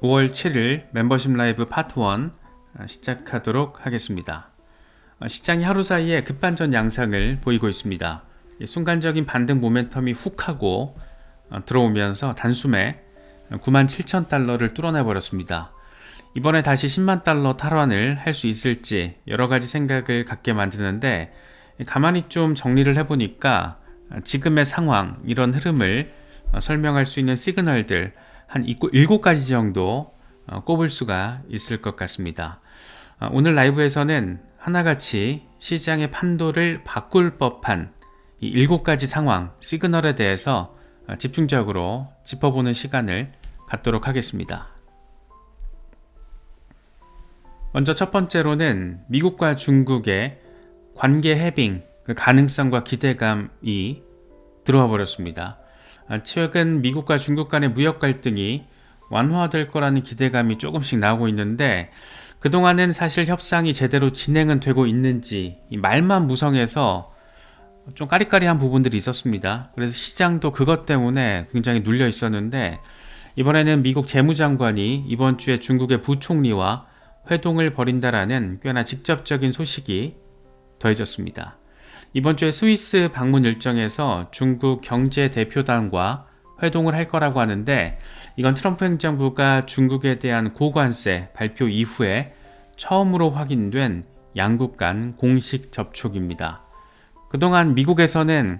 5월 7일 멤버십 라이브 파트 1 시작하도록 하겠습니다. 시장이 하루 사이에 급반전 양상을 보이고 있습니다. 순간적인 반등 모멘텀이 훅 하고 들어오면서 단숨에 97,000달러를 뚫어내 버렸습니다. 이번에 다시 10만 달러 탈환을 할 수 있을지 여러가지 생각을 갖게 만드는데, 가만히 좀 정리를 해보니까 지금의 상황, 이런 흐름을 설명할 수 있는 시그널들 한 7가지 정도 꼽을 수가 있을 것 같습니다. 오늘 라이브에서는 하나같이 시장의 판도를 바꿀 법한 이 7가지 상황, 시그널에 대해서 집중적으로 짚어보는 시간을 갖도록 하겠습니다. 먼저 첫 번째로는 미국과 중국의 관계 해빙, 그 가능성과 기대감이 들어와 버렸습니다. 최근 미국과 중국 간의 무역 갈등이 완화될 거라는 기대감이 조금씩 나오고 있는데, 그동안은 사실 협상이 제대로 진행은 되고 있는지 말만 무성해서 좀 까리까리한 부분들이 있었습니다. 그래서 시장도 그것 때문에 굉장히 눌려 있었는데, 이번에는 미국 재무장관이 이번 주에 중국의 부총리와 회동을 벌인다라는 꽤나 직접적인 소식이 더해졌습니다. 이번 주에 스위스 방문 일정에서 중국 경제 대표단과 회동을 할 거라고 하는데, 이건 트럼프 행정부가 중국에 대한 고관세 발표 이후에 처음으로 확인된 양국 간 공식 접촉입니다. 그동안 미국에서는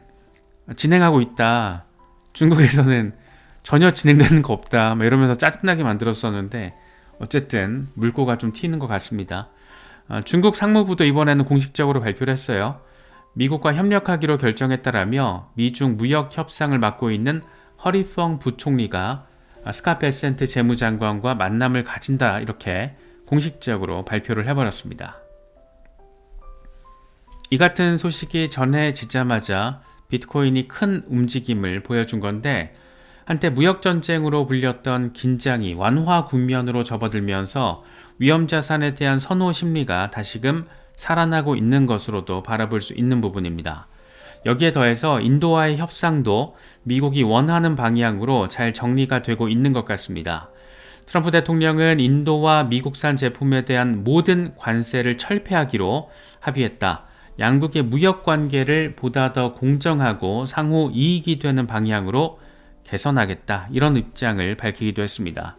진행하고 있다, 중국에서는 전혀 진행되는 거 없다, 이러면서 짜증나게 만들었었는데, 어쨌든 물꼬가 좀 튀는 것 같습니다. 중국 상무부도 이번에는 공식적으로 발표를 했어요. 미국과 협력하기로 결정했다라며 미중 무역 협상을 맡고 있는 허리펑 부총리가 스캇 베센트 재무장관과 만남을 가진다, 이렇게 공식적으로 발표를 해버렸습니다. 이 같은 소식이 전해지자마자 비트코인이 큰 움직임을 보여준 건데, 한때 무역전쟁으로 불렸던 긴장이 완화 국면으로 접어들면서 위험자산에 대한 선호 심리가 다시금 살아나고 있는 것으로도 바라볼 수 있는 부분입니다. 여기에 더해서 인도와의 협상도 미국이 원하는 방향으로 잘 정리가 되고 있는 것 같습니다. 트럼프 대통령은 인도와 미국산 제품에 대한 모든 관세를 철폐하기로 합의했다. 양국의 무역 관계를 보다 더 공정하고 상호 이익이 되는 방향으로 개선하겠다, 이런 입장을 밝히기도 했습니다.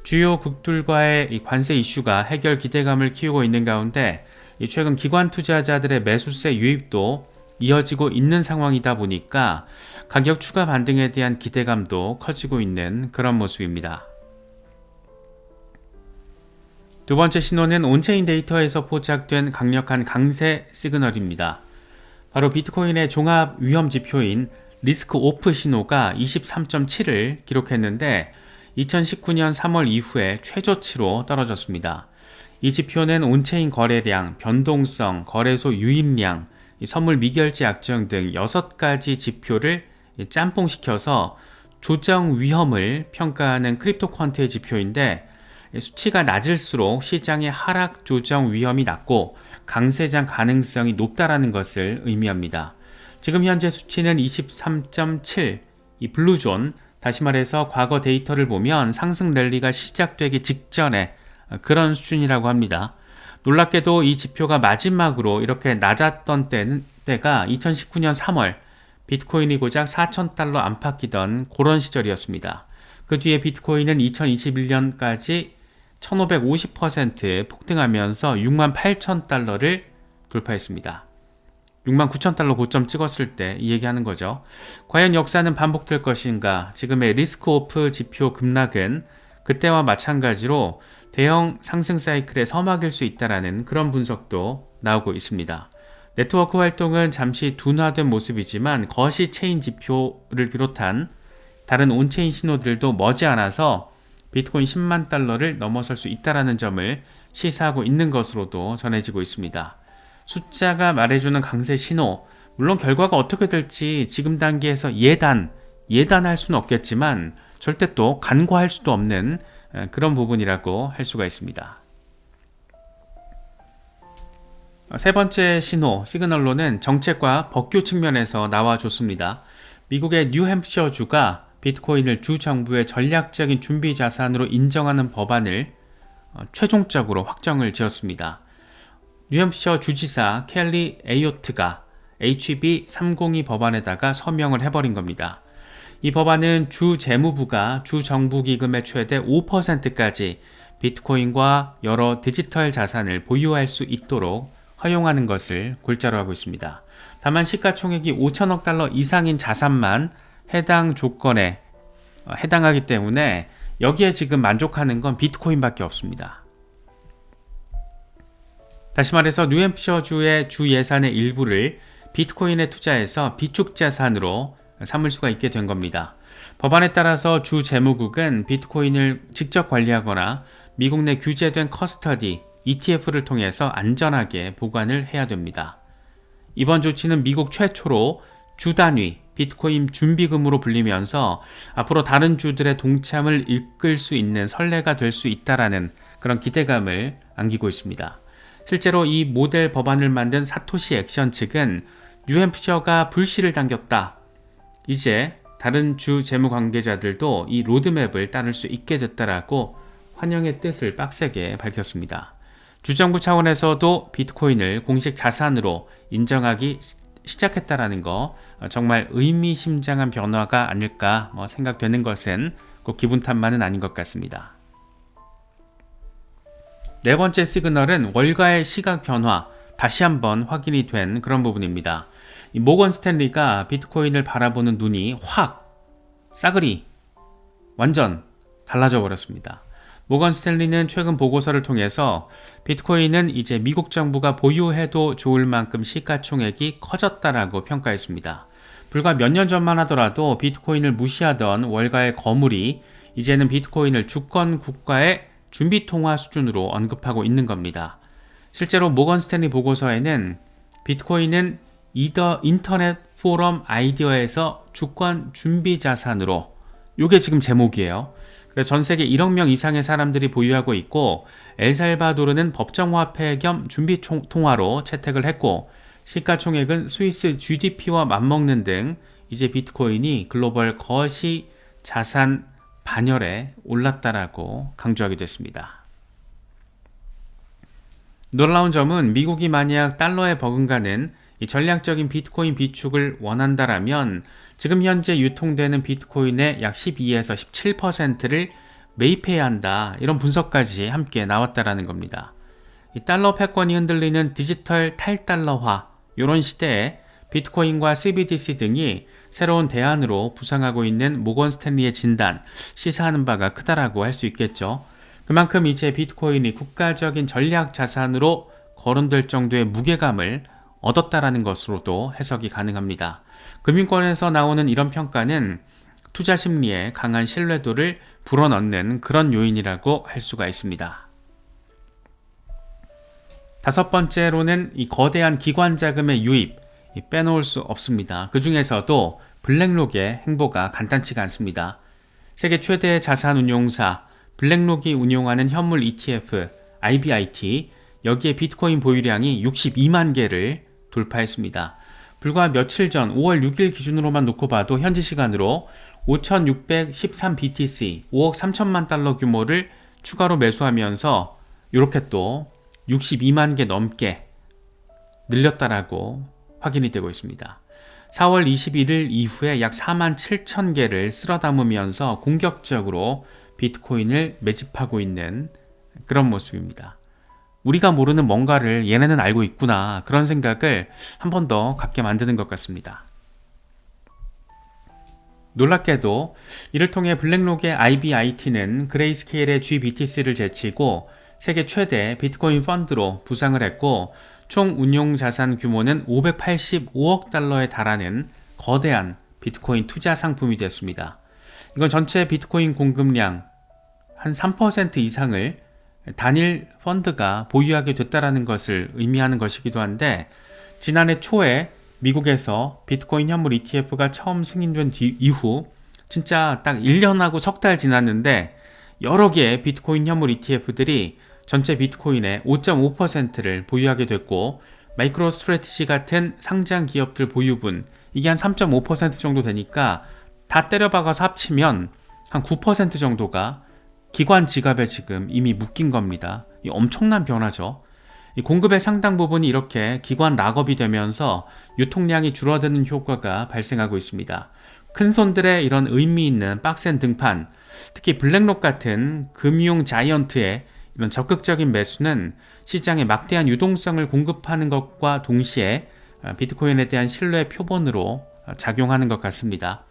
주요 국들과의 이 관세 이슈가 해결 기대감을 키우고 있는 가운데, 최근 기관 투자자들의 매수세 유입도 이어지고 있는 상황이다 보니까 가격 추가 반등에 대한 기대감도 커지고 있는 그런 모습입니다. 두 번째 신호는 온체인 데이터에서 포착된 강력한 강세 시그널입니다. 바로 비트코인의 종합 위험 지표인 리스크 오프 신호가 23.7을 기록했는데, 2019년 3월 이후에 최저치로 떨어졌습니다. 이 지표는 온체인 거래량, 변동성, 거래소 유입량, 선물 미결제 약정 등 6가지 지표를 짬뽕시켜서 조정 위험을 평가하는 크립토 퀀트의 지표인데, 수치가 낮을수록 시장의 하락 조정 위험이 낮고 강세장 가능성이 높다라는 것을 의미합니다. 지금 현재 수치는 23.7, 이 블루존, 다시 말해서 과거 데이터를 보면 상승 랠리가 시작되기 직전에 그런 수준이라고 합니다. 놀랍게도 이 지표가 마지막으로 이렇게 낮았던 때가 2019년 3월, 비트코인이 고작 4,000달러 안팎이던 그런 시절이었습니다. 그 뒤에 비트코인은 2021년까지 1550% 폭등하면서 68,000달러를 돌파했습니다. 69,000달러 고점 찍었을 때 이 얘기하는 거죠. 과연 역사는 반복될 것인가? 지금의 리스크 오프 지표 급락은 그때와 마찬가지로 대형 상승 사이클의 서막일 수 있다는 그런 분석도 나오고 있습니다. 네트워크 활동은 잠시 둔화된 모습이지만 거시 체인 지표를 비롯한 다른 온체인 신호들도 머지않아서 비트코인 10만 달러를 넘어설 수 있다는 점을 시사하고 있는 것으로도 전해지고 있습니다. 숫자가 말해주는 강세 신호, 물론 결과가 어떻게 될지 지금 단계에서 예단할 수는 없겠지만 절대 또 간과할 수도 없는 그런 부분이라고 할 수가 있습니다. 세 번째 신호, 시그널로는 정책과 법규 측면에서 나와줬습니다. 미국의 뉴햄프셔주가 비트코인을 주 정부의 전략적인 준비 자산으로 인정하는 법안을 최종적으로 확정을 지었습니다. 뉴햄프셔 주지사 켈리 에이오트가 HB 302 법안에다가 서명을 해버린 겁니다. 이 법안은 주 재무부가 주 정부 기금의 최대 5%까지 비트코인과 여러 디지털 자산을 보유할 수 있도록 허용하는 것을 골자로 하고 있습니다. 다만 시가총액이 5천억 달러 이상인 자산만 해당 조건에 해당하기 때문에 여기에 지금 만족하는 건 비트코인밖에 없습니다. 다시 말해서 뉴햄프셔주의 주 예산의 일부를 비트코인에 투자해서 비축자산으로 삼을 수가 있게 된 겁니다. 법안에 따라서 주 재무국은 비트코인을 직접 관리하거나 미국 내 규제된 커스터디, ETF를 통해서 안전하게 보관을 해야 됩니다. 이번 조치는 미국 최초로 주 단위 비트코인 준비금으로 불리면서 앞으로 다른 주들의 동참을 이끌 수 있는 선례가 될 수 있다라는 그런 기대감을 안기고 있습니다. 실제로 이 모델 법안을 만든 사토시 액션 측은 뉴햄프셔가 불씨를 당겼다. 이제 다른 주 재무 관계자들도 이 로드맵을 따를 수 있게 됐다라고 환영의 뜻을 빡세게 밝혔습니다. 주정부 차원에서도 비트코인을 공식 자산으로 인정하기 시작했다라는 거 정말 의미심장한 변화가 아닐까 생각되는 것은 꼭 기분 탓만은 아닌 것 같습니다. 네 번째 시그널은 월가의 시각 변화, 다시 한번 확인이 된 그런 부분입니다. 이 모건 스탠리가 비트코인을 바라보는 눈이 확 싸그리 완전 달라져 버렸습니다. 모건 스탠리는 최근 보고서를 통해서 비트코인은 이제 미국 정부가 보유해도 좋을 만큼 시가총액이 커졌다라고 평가했습니다. 불과 몇 년 전만 하더라도 비트코인을 무시하던 월가의 거물이 이제는 비트코인을 주권 국가의 준비통화 수준으로 언급하고 있는 겁니다. 실제로 모건 스탠리 보고서에는 비트코인은 인터넷 포럼 아이디어에서 주권 준비 자산으로, 이게 지금 제목이에요. 그래서 전 세계 1억 명 이상의 사람들이 보유하고 있고 엘살바도르는 법정화폐 겸 준비 통화로 채택을 했고 시가총액은 스위스 GDP와 맞먹는 등 이제 비트코인이 글로벌 거시 자산 반열에 올랐다라고 강조하게 됐습니다. 놀라운 점은 미국이 만약 달러에 버금가는 이 전략적인 비트코인 비축을 원한다라면 지금 현재 유통되는 비트코인의 약 12에서 17%를 매입해야 한다, 이런 분석까지 함께 나왔다라는 겁니다. 이 달러 패권이 흔들리는 디지털 탈달러화, 이런 시대에 비트코인과 CBDC 등이 새로운 대안으로 부상하고 있는 모건 스탠리의 진단, 시사하는 바가 크다라고 할 수 있겠죠. 그만큼 이제 비트코인이 국가적인 전략 자산으로 거론될 정도의 무게감을 얻었다라는 것으로도 해석이 가능합니다. 금융권에서 나오는 이런 평가는 투자 심리에 강한 신뢰도를 불어넣는 그런 요인이라고 할 수가 있습니다. 다섯 번째로는 이 거대한 기관 자금의 유입, 빼놓을 수 없습니다. 그 중에서도 블랙록의 행보가 간단치가 않습니다. 세계 최대 자산 운용사 블랙록이 운용하는 현물 ETF IBIT, 여기에 비트코인 보유량이 62만 개를 돌파했습니다. 불과 며칠 전 5월 6일 기준으로만 놓고 봐도 현지 시간으로 5,613 BTC, 5억 3천만 달러 규모를 추가로 매수하면서 이렇게 또 62만 개 넘게 늘렸다라고 확인이 되고 있습니다. 4월 21일 이후에 약 4만 7천 개를 쓸어 담으면서 공격적으로 비트코인을 매집하고 있는 그런 모습입니다. 우리가 모르는 뭔가를 얘네는 알고 있구나, 그런 생각을 한 번 더 갖게 만드는 것 같습니다. 놀랍게도 이를 통해 블랙록의 IBIT는 그레이스케일의 GBTC를 제치고 세계 최대 비트코인 펀드로 부상을 했고 총 운용 자산 규모는 585억 달러에 달하는 거대한 비트코인 투자 상품이 됐습니다. 이건 전체 비트코인 공급량 한 3% 이상을 단일 펀드가 보유하게 됐다라는 것을 의미하는 것이기도 한데, 지난해 초에 미국에서 비트코인 현물 ETF가 처음 승인된 이후 진짜 딱 1년하고 석 달 지났는데 여러 개의 비트코인 현물 ETF들이 전체 비트코인의 5.5%를 보유하게 됐고, 마이크로스트래티지 같은 상장 기업들 보유분, 이게 한 3.5% 정도 되니까 다 때려박아서 합치면 한 9% 정도가 기관 지갑에 지금 이미 묶인 겁니다. 이 엄청난 변화죠. 이 공급의 상당 부분이 이렇게 기관 락업이 되면서 유통량이 줄어드는 효과가 발생하고 있습니다. 큰 손들의 이런 의미 있는 빡센 등판, 특히 블랙록 같은 금융 자이언트의 이런 적극적인 매수는 시장에 막대한 유동성을 공급하는 것과 동시에 비트코인에 대한 신뢰 표본으로 작용하는 것 같습니다.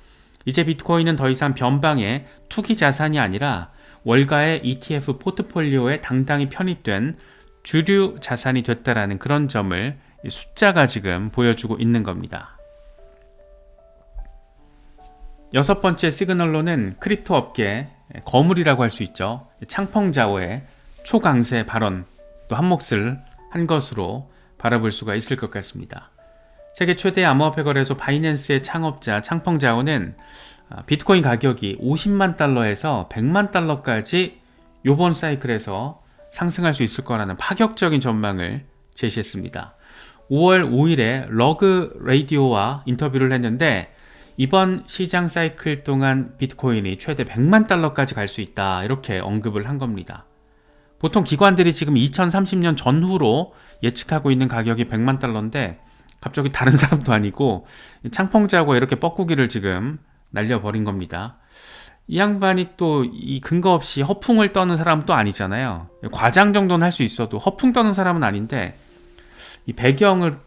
이제 비트코인은 더 이상 변방의 투기 자산이 아니라 월가의 ETF 포트폴리오에 당당히 편입된 주류 자산이 됐다라는 그런 점을 숫자가 지금 보여주고 있는 겁니다. 여섯 번째 시그널로는 크립토 업계 거물이라고 할 수 있죠. 창펑자오의 초강세 발언 또 한몫을 한 것으로 바라볼 수가 있을 것 같습니다. 세계 최대 암호화폐 거래소 바이낸스의 창업자 창펑자오는 비트코인 가격이 50만 달러에서 100만 달러까지 이번 사이클에서 상승할 수 있을 거라는 파격적인 전망을 제시했습니다. 5월 5일에 러그 라디오와 인터뷰를 했는데 이번 시장 사이클 동안 비트코인이 최대 100만 달러까지 갈 수 있다 이렇게 언급을 한 겁니다. 보통 기관들이 지금 2030년 전후로 예측하고 있는 가격이 100만 달러인데 갑자기 다른 사람도 아니고 창펑자고 이렇게 뻐꾸기를 지금 날려버린 겁니다. 이 양반이 또 이 근거 없이 허풍을 떠는 사람은 또 아니잖아요. 과장 정도는 할 수 있어도 허풍 떠는 사람은 아닌데 이 배경으로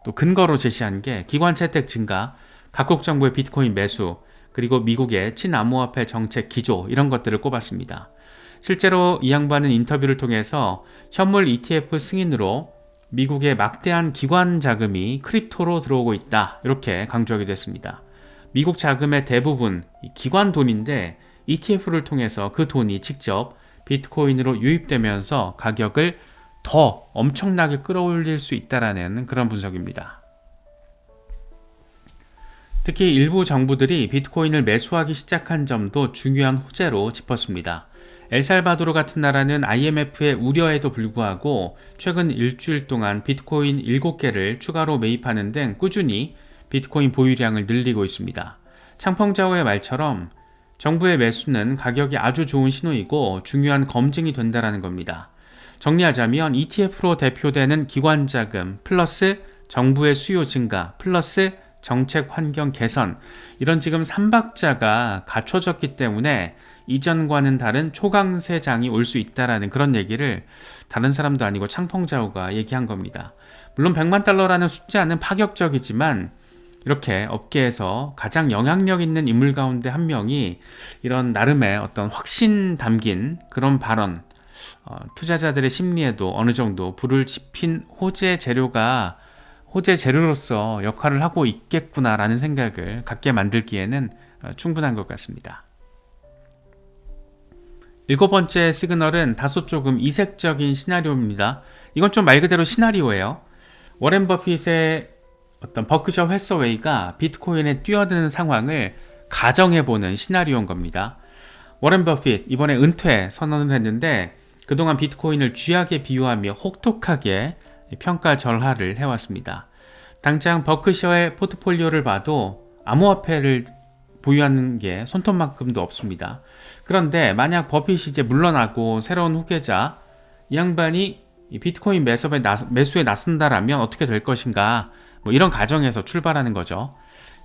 또 근거로 제시한 게 기관 채택 증가, 각국 정부의 비트코인 매수, 그리고 미국의 친암호화폐 정책 기조 이런 것들을 꼽았습니다. 실제로 이 양반은 인터뷰를 통해서 현물 ETF 승인으로 미국의 막대한 기관 자금이 크립토로 들어오고 있다 이렇게 강조하기도 했습니다. 미국 자금의 대부분 기관 돈인데 ETF를 통해서 그 돈이 직접 비트코인으로 유입되면서 가격을 더 엄청나게 끌어올릴 수 있다는 그런 분석입니다. 특히 일부 정부들이 비트코인을 매수하기 시작한 점도 중요한 호재로 짚었습니다. 엘살바도르 같은 나라는 IMF의 우려에도 불구하고 최근 일주일 동안 비트코인 7개를 추가로 매입하는 등 꾸준히 비트코인 보유량을 늘리고 있습니다. 창펑자오의 말처럼 정부의 매수는 가격이 아주 좋은 신호이고 중요한 검증이 된다는 겁니다. 정리하자면 ETF로 대표되는 기관 자금 플러스 정부의 수요 증가 플러스 정책 환경 개선 이런 지금 3박자가 갖춰졌기 때문에 이전과는 다른 초강세장이 올 수 있다라는 그런 얘기를 다른 사람도 아니고 창펑자오가 얘기한 겁니다. 물론 100만 달러라는 숫자는 파격적이지만 이렇게 업계에서 가장 영향력 있는 인물 가운데 한 명이 이런 나름의 어떤 확신 담긴 그런 발언, 투자자들의 심리에도 어느 정도 불을 지핀 호재 재료로서 역할을 하고 있겠구나라는 생각을 갖게 만들기에는 충분한 것 같습니다. 일곱 번째 시그널은 다소 조금 이색적인 시나리오입니다. 이건 좀 말 그대로 시나리오예요. 워렌 버핏의 어떤 버크셔 해서웨이가 비트코인에 뛰어드는 상황을 가정해보는 시나리오인 겁니다. 워렌 버핏 이번에 은퇴 선언을 했는데 그동안 비트코인을 쥐약에 비유하며 혹독하게 평가절하를 해왔습니다. 당장 버크셔의 포트폴리오를 봐도 암호화폐를 보유하는 게 손톱만큼도 없습니다. 그런데 만약 버핏이 이제 물러나고 새로운 후계자 이 양반이 비트코인 매수에 나선다라면 어떻게 될 것인가 이런 가정에서 출발하는 거죠.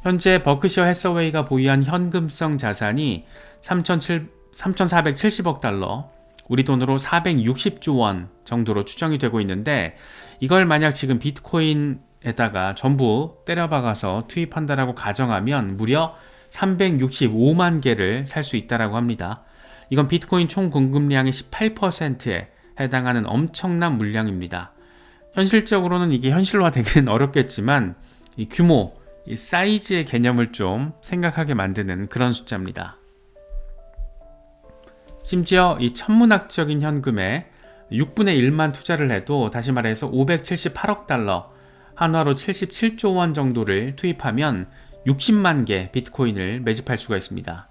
현재 버크셔 해서웨이가 보유한 현금성 자산이 3,470억 달러, 우리 돈으로 460조 원 정도로 추정이 되고 있는데 이걸 만약 지금 비트코인에다가 전부 때려박아서 투입한다라고 가정하면 무려 365만 개를 살 수 있다라고 합니다. 이건 비트코인 총 공급량의 18%에 해당하는 엄청난 물량입니다. 현실적으로는 이게 현실화되기는 어렵겠지만 이 규모, 이 사이즈의 개념을 좀 생각하게 만드는 그런 숫자입니다. 심지어 이 천문학적인 현금에 6분의 1만 투자를 해도 다시 말해서 578억 달러, 한화로 77조 원 정도를 투입하면 60만 개 비트코인을 매집할 수가 있습니다.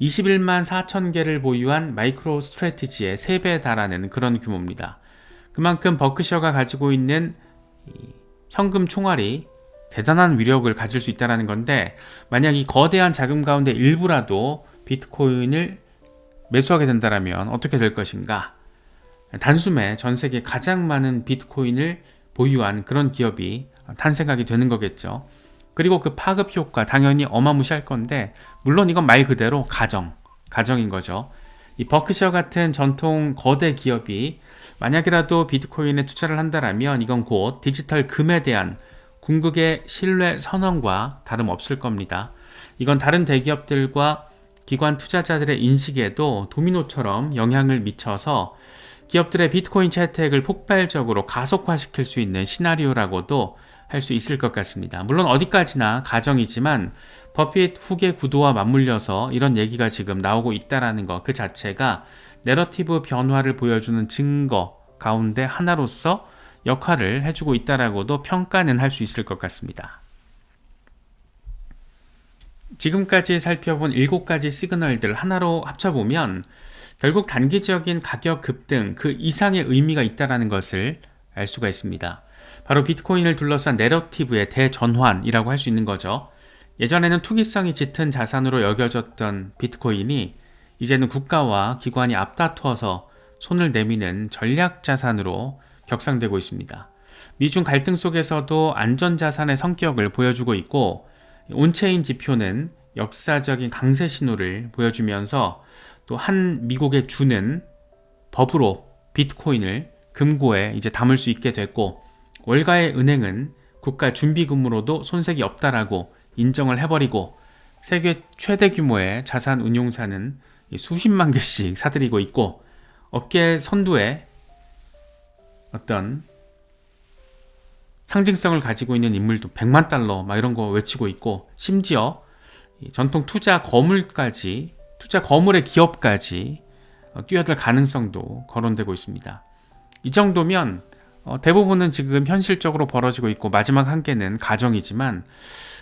21만 4천 개를 보유한 마이크로 스트래티지의 3배에 달하는 그런 규모입니다. 그만큼 버크셔가 가지고 있는 현금 총알이 대단한 위력을 가질 수 있다는 건데, 만약 이 거대한 자금 가운데 일부라도 비트코인을 매수하게 된다면 어떻게 될 것인가? 단숨에 전 세계 가장 많은 비트코인을 보유한 그런 기업이 탄생하게 되는 거겠죠. 그리고 그 파급 효과 당연히 어마무시할 건데, 물론 이건 말 그대로 가정인 거죠. 이 버크셔 같은 전통 거대 기업이 만약이라도 비트코인에 투자를 한다면 이건 곧 디지털 금에 대한 궁극의 신뢰 선언과 다름없을 겁니다. 이건 다른 대기업들과 기관 투자자들의 인식에도 도미노처럼 영향을 미쳐서 기업들의 비트코인 채택을 폭발적으로 가속화시킬 수 있는 시나리오라고도 할 수 있을 것 같습니다. 물론 어디까지나 가정이지만 버핏 후계 구도와 맞물려서 이런 얘기가 지금 나오고 있다는 것 그 자체가 내러티브 변화를 보여주는 증거 가운데 하나로서 역할을 해주고 있다라고도 평가는 할 수 있을 것 같습니다. 지금까지 살펴본 7가지 시그널들 하나로 합쳐보면 결국 단기적인 가격 급등 그 이상의 의미가 있다는 것을 알 수가 있습니다. 바로 비트코인을 둘러싼 내러티브의 대전환이라고 할 수 있는 거죠. 예전에는 투기성이 짙은 자산으로 여겨졌던 비트코인이 이제는 국가와 기관이 앞다투어서 손을 내미는 전략 자산으로 격상되고 있습니다. 미중 갈등 속에서도 안전자산의 성격을 보여주고 있고, 온체인 지표는 역사적인 강세 신호를 보여주면서 또 한 미국의 주는 법으로 비트코인을 금고에 이제 담을 수 있게 됐고, 월가의 은행은 국가 준비금으로도 손색이 없다라고 인정을 해버리고, 세계 최대 규모의 자산 운용사는 수십만 개씩 사들이고 있고, 업계 선두에 어떤 상징성을 가지고 있는 인물도 100만 달러 막 이런 거 외치고 있고, 심지어 전통 투자 거물의 기업까지 뛰어들 가능성도 거론되고 있습니다. 이 정도면 대부분은 지금 현실적으로 벌어지고 있고, 마지막 한계는 가정이지만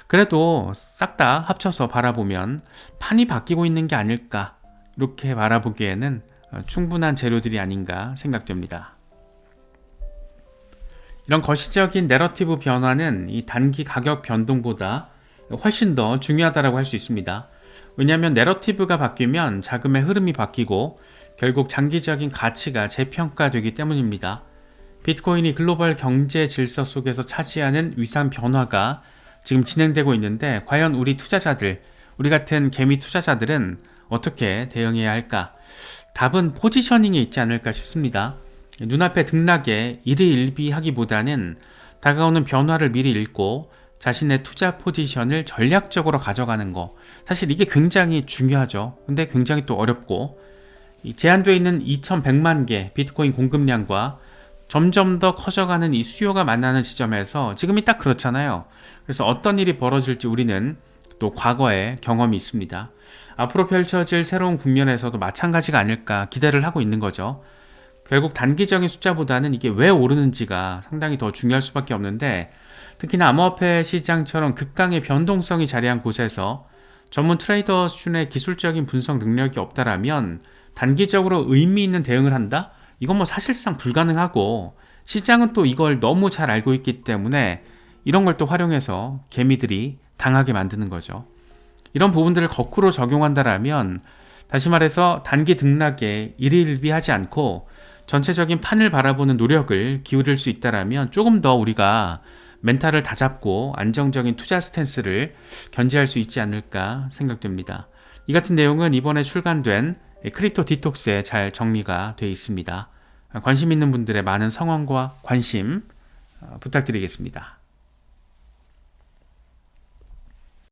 그래도 싹 다 합쳐서 바라보면 판이 바뀌고 있는 게 아닐까, 이렇게 바라보기에는 충분한 재료들이 아닌가 생각됩니다. 이런 거시적인 내러티브 변화는 이 단기 가격 변동보다 훨씬 더 중요하다고 할 수 있습니다. 왜냐하면 내러티브가 바뀌면 자금의 흐름이 바뀌고 결국 장기적인 가치가 재평가되기 때문입니다. 비트코인이 글로벌 경제 질서 속에서 차지하는 위상 변화가 지금 진행되고 있는데, 과연 우리 같은 개미 투자자들은 어떻게 대응해야 할까? 답은 포지셔닝에 있지 않을까 싶습니다. 눈앞의 등락에 일희일비하기보다는 다가오는 변화를 미리 읽고 자신의 투자 포지션을 전략적으로 가져가는 거, 사실 이게 굉장히 중요하죠. 근데 굉장히 또 어렵고, 제한되어 있는 2100만 개 비트코인 공급량과 점점 더 커져가는 이 수요가 만나는 지점에서 지금이 딱 그렇잖아요. 그래서 어떤 일이 벌어질지 우리는 또 과거의 경험이 있습니다. 앞으로 펼쳐질 새로운 국면에서도 마찬가지가 아닐까 기대를 하고 있는 거죠. 결국 단기적인 숫자보다는 이게 왜 오르는지가 상당히 더 중요할 수밖에 없는데, 특히나 암호화폐 시장처럼 극강의 변동성이 자리한 곳에서 전문 트레이더 수준의 기술적인 분석 능력이 없다라면 단기적으로 의미 있는 대응을 한다? 이건 뭐 사실상 불가능하고, 시장은 또 이걸 너무 잘 알고 있기 때문에 이런 걸 또 활용해서 개미들이 당하게 만드는 거죠. 이런 부분들을 거꾸로 적용한다라면, 다시 말해서 단기 등락에 일희일비하지 않고 전체적인 판을 바라보는 노력을 기울일 수 있다라면 조금 더 우리가 멘탈을 다잡고 안정적인 투자 스탠스를 견지할 수 있지 않을까 생각됩니다. 이 같은 내용은 이번에 출간된 크립토 디톡스에 잘 정리가 되어 있습니다. 관심 있는 분들의 많은 성원과 관심 부탁드리겠습니다.